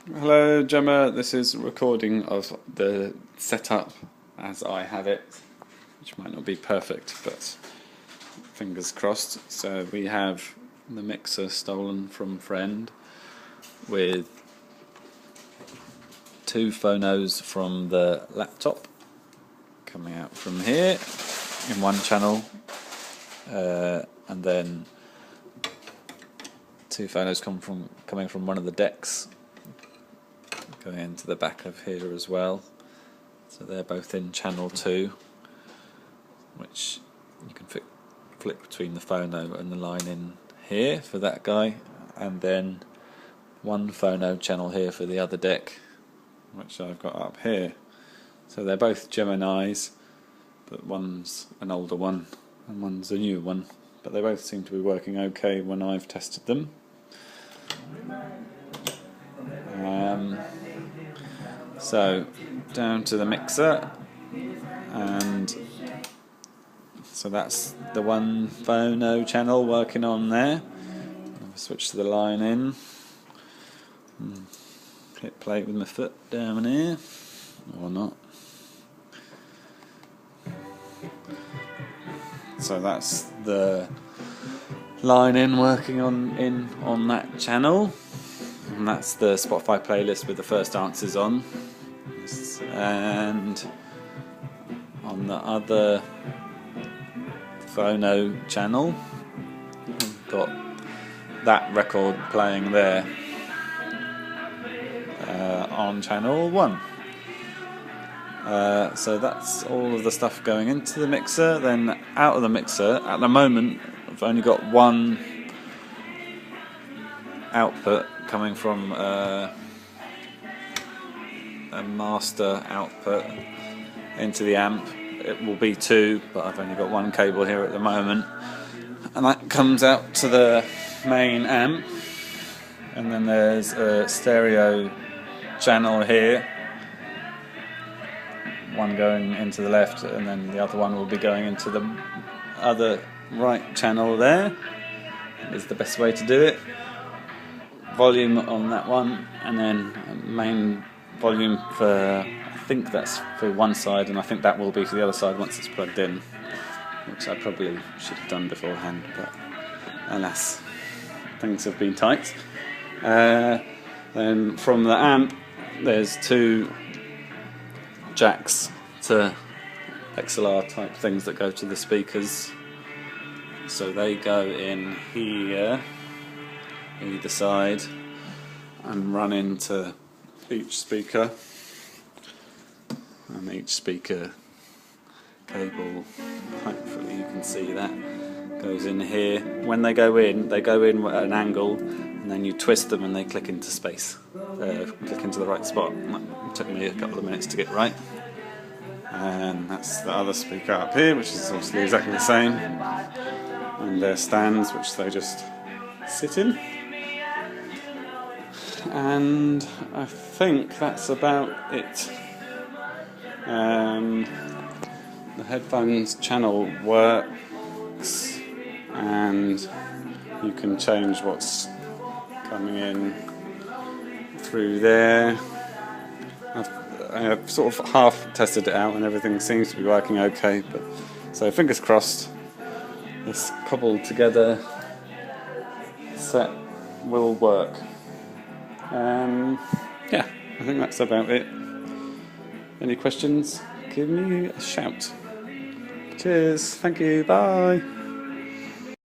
Hello Gemma, this is a recording of the setup as I have it, which might not be perfect, but fingers crossed. So we have the mixer stolen from friend with two phonos from the laptop coming out from here in one channel, and then two phonos coming from one of the decks going into the back of here as well. So they're both in channel 2, which you can flick between the phono and the line in here for that guy, and then one phono channel here for the other deck, which I've got up here. So they're both Geminis, but one's an older one and one's a new one, but they both seem to be working okay when I've tested them. So down to the mixer, and so that's the one phono channel working on there. I'll switch to the line in, hit play with my foot down here, or not. So that's the line in working on that channel, and that's the Spotify playlist with the first answers on. And on the other phono channel, I've got that record playing there on channel 1. So that's all of the stuff going into the mixer. Then out of the mixer, at the moment I've only got one output coming from a master output into the amp. It will be 2, but I've only got one cable here at the moment, and that comes out to the main amp. And then there's a stereo channel here, one going into the left, and then the other one will be going into the other right channel there. Is the best way to do it. Volume on that one, and then main volume for, I think that's for one side, and I think that will be for the other side once it's plugged in, which I probably should have done beforehand, but alas, things have been tight. Then from the amp there's 2 jacks to XLR type things that go to the speakers, so they go in here either side and run into each speaker, and each speaker cable, hopefully you can see that, goes in here. When they go in at an angle, and then you twist them and they click into space, click into the right spot. It took me a couple of minutes to get right. And that's the other speaker up here, which is obviously exactly the same, and their stands which they just sit in. And I think that's about it. The headphones channel works, and you can change what's coming in through there. I've sort of half tested it out and everything seems to be working okay, but so fingers crossed this cobbled together set will work. Yeah, I think that's about it. Any questions? Give me a shout. Cheers, thank you, bye.